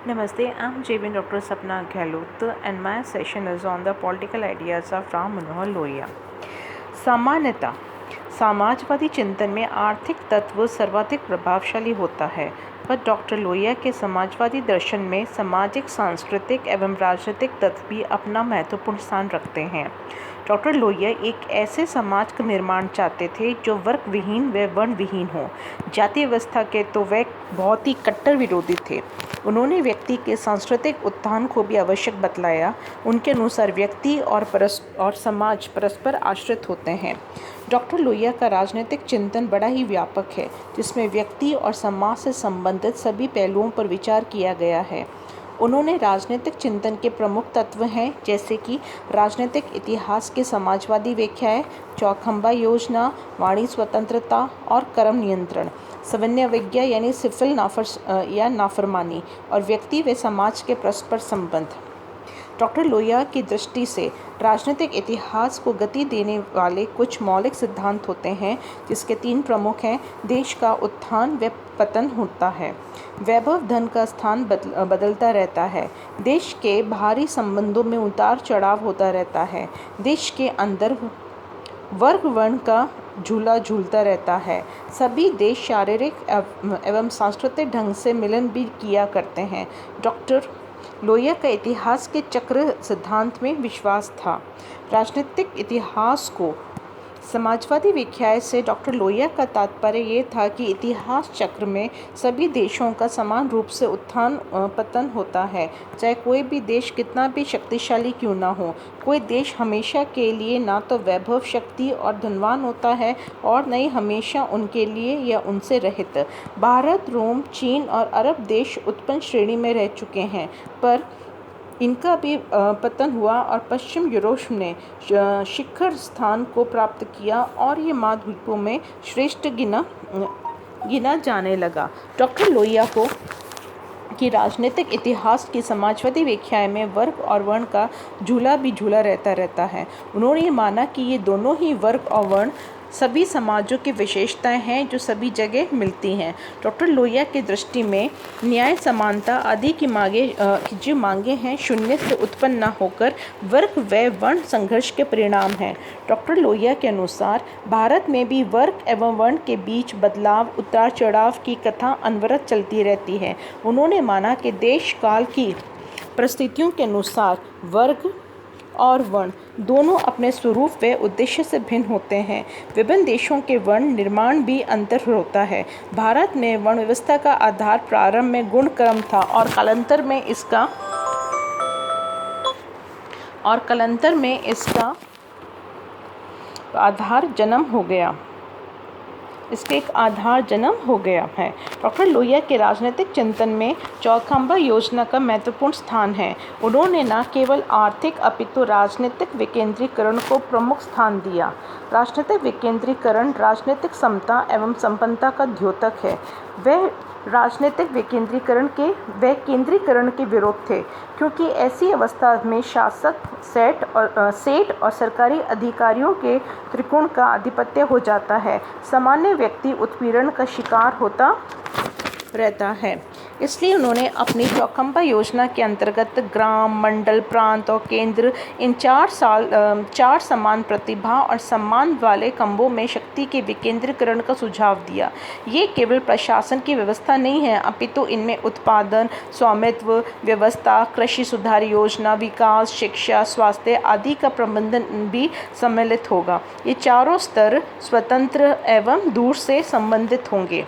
Namaste, I'm JB Dr. Sapna Gehlot and my session is on the political ideas of Ram Manohar Lohia. सामान्यता समाजवादी चिंतन में आर्थिक तत्व सर्वाधिक प्रभावशाली होता है, पर डॉक्टर लोहिया के समाजवादी दर्शन में सामाजिक, सांस्कृतिक एवं राजनीतिक तत्व भी अपना महत्वपूर्ण स्थान रखते हैं। डॉक्टर लोहिया एक ऐसे समाज का निर्माण चाहते थे जो वर्ग विहीन व वर्ण विहीन हो। जाति व्यवस्था के तो वे बहुत ही कट्टर विरोधी थे। उन्होंने व्यक्ति के सांस्कृतिक उत्थान को भी आवश्यक बतलाया। उनके अनुसार व्यक्ति और समाज परस्पर आश्रित होते हैं। डॉक्टर लोहिया का राजनीतिक चिंतन बड़ा ही व्यापक है, जिसमें व्यक्ति और समाज से संबंधित सभी पहलुओं पर विचार किया गया है। उन्होंने राजनीतिक चिंतन के प्रमुख तत्व हैं, जैसे कि राजनीतिक इतिहास की समाजवादी व्याख्याएं, चौखंबा योजना, वाणी स्वतंत्रता और कर्म नियंत्रण, सवन्यवज्ञा यानी सिफिल नाफरमानी और व्यक्ति व समाज के परस्पर संबंध। डॉक्टर लोहिया की दृष्टि से राजनीतिक इतिहास को गति देने वाले कुछ मौलिक सिद्धांत होते हैं, जिसके 3 प्रमुख हैं। देश का उत्थान व पतन होता है, वैभव धन का स्थान बदलता रहता है, देश के बाहरी संबंधों में उतार चढ़ाव होता रहता है, देश के अंदर वर्ग वर्ण का झूला झूलता रहता है, सभी देश शारीरिक एवं सांस्कृतिक ढंग से मिलन भी किया करते हैं। डॉक्टर लोहिया का इतिहास के चक्र सिद्धांत में विश्वास था। राजनीतिक इतिहास को समाजवादी व्याख्याएं से डॉक्टर लोहिया का तात्पर्य ये था कि इतिहास चक्र में सभी देशों का समान रूप से उत्थान पतन होता है, चाहे कोई भी देश कितना भी शक्तिशाली क्यों ना हो। कोई देश हमेशा के लिए ना तो वैभव, शक्ति और धनवान होता है और न ही हमेशा उनके लिए या उनसे रहित। भारत, रोम, चीन और अरब देश उत्पन्न श्रेणी में रह चुके हैं, पर इनका भी पतन हुआ और पश्चिम यूरोप ने शिखर स्थान को प्राप्त किया और ये महाद्वीपों में श्रेष्ठ गिना जाने लगा। डॉक्टर लोहिया को कि राजनीतिक इतिहास की समाजवादी व्याख्याएं में वर्ग और वर्ण का झूला भी झूला रहता है। उन्होंने ये माना कि ये दोनों ही वर्ग और वर्ण सभी समाजों की विशेषताएं हैं जो सभी जगह मिलती हैं। डॉक्टर लोहिया की दृष्टि में न्याय, समानता आदि की जो मांगे हैं शून्य से उत्पन्न न होकर वर्ग व वर्ण संघर्ष के परिणाम हैं। डॉक्टर लोहिया के अनुसार भारत में भी वर्ग एवं वर्ण के बीच बदलाव, उतार चढ़ाव की कथा अनवरत चलती रहती है। उन्होंने माना कि देश काल की परिस्थितियों के अनुसार वर्ग और वर्ण दोनों अपने स्वरूप व उद्देश्य से भिन्न होते हैं। विभिन्न देशों के वर्ण निर्माण भी अंतर होता है। भारत में वर्ण व्यवस्था का आधार प्रारंभ में गुण कर्म था और कालांतर में इसका आधार जन्म हो गया। इसके एक आधार जन्म हो गया है। डॉक्टर लोहिया के राजनीतिक चिंतन में चौखंबा योजना का महत्वपूर्ण स्थान है। उन्होंने न केवल आर्थिक अपितु राजनीतिक विकेंद्रीकरण को प्रमुख स्थान दिया। राजनीतिक विकेंद्रीकरण राजनीतिक समता एवं संपन्नता का द्योतक है। वह राजनीतिक केंद्रीकरण के विरोध थे, क्योंकि ऐसी अवस्था में शासक, सेठ और सरकारी अधिकारियों के त्रिकोण का आधिपत्य हो जाता है। सामान्य व्यक्ति उत्पीड़न का शिकार होता रहता है। इसलिए उन्होंने अपनी चौखंबा योजना के अंतर्गत ग्राम, मंडल, प्रांत और केंद्र इन 4 समान प्रतिभा और सम्मान वाले खंभों में शक्ति के विकेंद्रीकरण का सुझाव दिया। ये केवल प्रशासन की व्यवस्था नहीं है, अपितु इनमें उत्पादन, स्वामित्व व्यवस्था, कृषि सुधार योजना, विकास, शिक्षा, स्वास्थ्य आदि का प्रबंधन भी सम्मिलित होगा। ये चारों स्तर स्वतंत्र एवं दूर से संबंधित होंगे।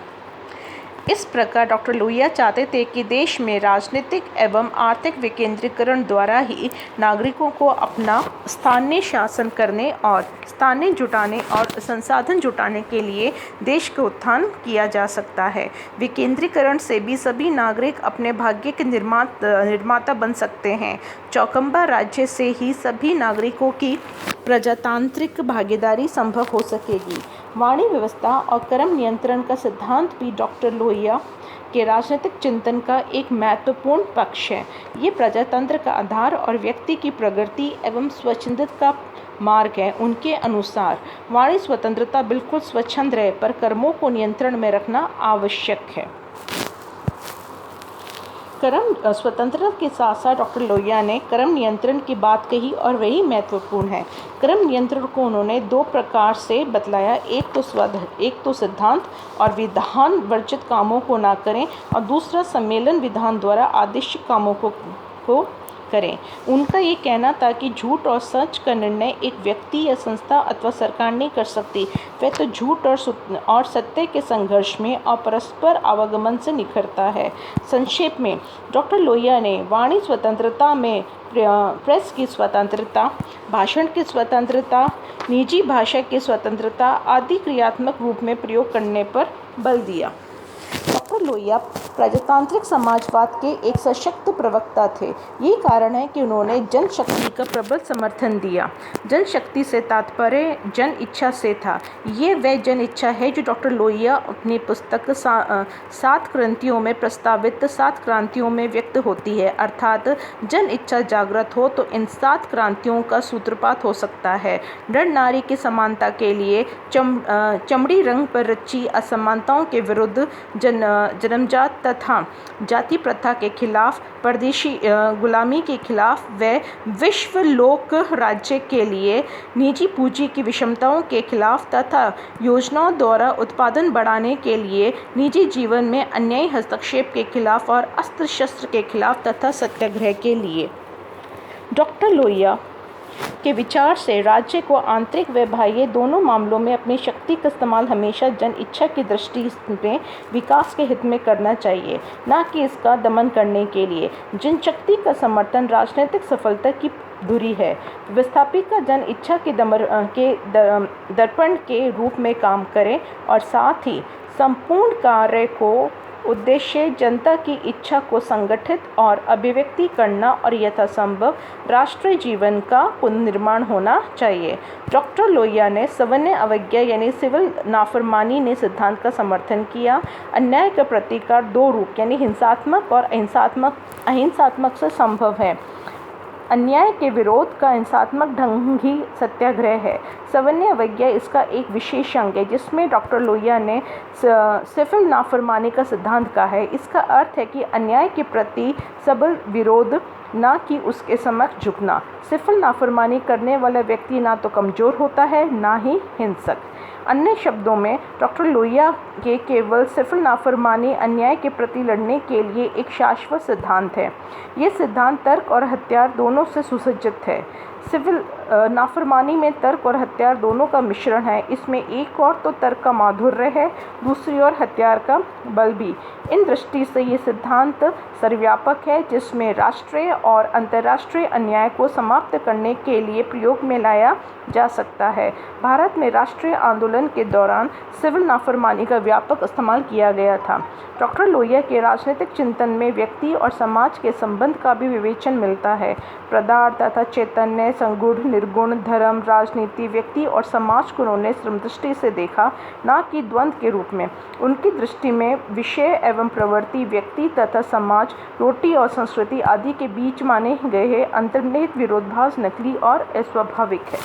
इस प्रकार डॉक्टर लोहिया चाहते थे कि देश में राजनीतिक एवं आर्थिक विकेंद्रीकरण द्वारा ही नागरिकों को अपना स्थानीय शासन करने और स्थानीय जुटाने और संसाधन जुटाने के लिए देश का उत्थान किया जा सकता है। विकेंद्रीकरण से भी सभी नागरिक अपने भाग्य के निर्माता बन सकते हैं। चौखंबा राज्य से ही सभी नागरिकों की प्रजातांत्रिक भागीदारी संभव हो सकेगी। वाणी व्यवस्था और कर्म नियंत्रण का सिद्धांत भी डॉक्टर लोहिया के राजनीतिक चिंतन का एक महत्वपूर्ण पक्ष है। ये प्रजातंत्र का आधार और व्यक्ति की प्रगति एवं स्वच्छंदता का मार्ग है। उनके अनुसार वाणी स्वतंत्रता बिल्कुल स्वच्छंद रहे, पर कर्मों को नियंत्रण में रखना आवश्यक है। कर्म स्वतंत्रता के साथ साथ डॉक्टर लोहिया ने कर्म नियंत्रण की बात कही और वही महत्वपूर्ण है। कर्म नियंत्रण को उन्होंने 2 प्रकार से बतलाया, एक तो सिद्धांत और विधान वर्जित कामों को ना करें और दूसरा सम्मेलन विधान द्वारा आदेशित कामों को करें। उनका ये कहना था कि झूठ और सच का निर्णय एक व्यक्ति या संस्था अथवा सरकार नहीं कर सकती, वह तो झूठ और सत्य के संघर्ष में और परस्पर आवागमन से निखरता है। संक्षेप में डॉक्टर लोहिया ने वाणी स्वतंत्रता में प्रेस की स्वतंत्रता, भाषण की स्वतंत्रता, निजी भाषा की स्वतंत्रता आदि क्रियात्मक रूप में प्रयोग करने पर बल दिया। डॉक्टर लोहिया प्रजातांत्रिक समाजवाद के एक सशक्त प्रवक्ता थे। यही कारण है कि उन्होंने जनशक्ति का प्रबल समर्थन दिया। जनशक्ति से तात्पर्य जन इच्छा से था। ये वह जन इच्छा है जो डॉक्टर लोहिया अपनी पुस्तक 7 क्रांतियों में प्रस्तावित 7 क्रांतियों में व्यक्त होती है। अर्थात जन इच्छा जागृत हो तो इन 7 क्रांतियों का सूत्रपात हो सकता है। नर नारी की समानता के लिए, चमड़ी रंग पर रची असमानताओं के विरुद्ध, जन्मजात तथा जाति प्रथा के खिलाफ, परदेशी गुलामी के खिलाफ व विश्व लोक राज्य के लिए, निजी पूंजी की विषमताओं के खिलाफ तथा योजनाओं द्वारा उत्पादन बढ़ाने के लिए, निजी जीवन में अन्यायी हस्तक्षेप के खिलाफ और अस्त्र शस्त्र के खिलाफ तथा सत्याग्रह के लिए। डॉक्टर लोहिया के विचार से राज्य को आंतरिक व बाह्य दोनों मामलों में अपनी शक्ति का इस्तेमाल हमेशा जन इच्छा की दृष्टि में विकास के हित में करना चाहिए, न कि इसका दमन करने के लिए। जनशक्ति का समर्थन राजनीतिक सफलता की धुरी है। व्यवस्थापिका जन इच्छा के दर्पण के रूप में काम करें और साथ ही संपूर्ण कार्य को उद्देश्य जनता की इच्छा को संगठित और अभिव्यक्ति करना और यथासंभव राष्ट्रीय जीवन का पुनर्निर्माण होना चाहिए। डॉक्टर लोहिया ने सवर्ण अवज्ञा यानी सिविल नाफरमानी ने सिद्धांत का समर्थन किया। अन्याय का प्रतिकार 2 रूप यानी हिंसात्मक और अहिंसात्मक से संभव है। अन्याय के विरोध का हिंसात्मक ढंग ही सत्याग्रह है। सवर्ण अवज्ञा इसका एक विशेष अंग है, जिसमें डॉक्टर लोहिया ने सिविल नाफरमानी का सिद्धांत कहा है। इसका अर्थ है कि अन्याय के प्रति सबल विरोध, ना कि उसके समक्ष झुकना। सिविल नाफरमानी करने वाला व्यक्ति ना तो कमज़ोर होता है, ना ही हिंसक। अन्य शब्दों में डॉक्टर लोहिया के केवल सिविल नाफरमानी अन्याय के प्रति लड़ने के लिए एक शाश्वत सिद्धांत है। ये सिद्धांत तर्क और हथियार दोनों से सुसज्जित है। सिविल नाफरमानी में तर्क और हथियार दोनों का मिश्रण है। इसमें एक और तो तर्क का माधुर्य है, दूसरी ओर हथियार का बल भी। इन दृष्टि से ये सिद्धांत सर्वव्यापक है, जिसमें राष्ट्रीय और अंतर्राष्ट्रीय अन्याय को समाप्त करने के लिए प्रयोग में लाया जा सकता है। भारत में राष्ट्रीय आंदोलन के दौरान सिविल नाफरमानी का व्यापक इस्तेमाल किया गया था। डॉक्टर लोहिया के राजनीतिक चिंतन में व्यक्ति और समाज के संबंध का भी विवेचन मिलता है। पदार्थ तथा चैतन्य, सगुण, निर्गुण, धर्म, राजनीति, व्यक्ति और समाज को उन्होंने समदृष्टि से देखा, न कि द्वंद्व के रूप में। उनकी दृष्टि में विषय एवं प्रवृत्ति, व्यक्ति तथा समाज, रोटी और संस्कृति आदि के बीच माने गए अंतर्निहित विरोधाभास नकली और अस्वाभाविक है।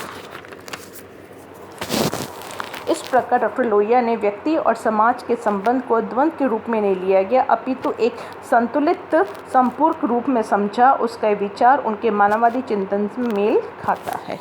इस प्रकार डॉक्टर लोहिया ने व्यक्ति और समाज के संबंध को द्वंद्व के रूप में नहीं लिया गया, अपितु एक संतुलित संपूरक रूप में समझा। उसका विचार उनके मानववादी चिंतन से मेल खाता है।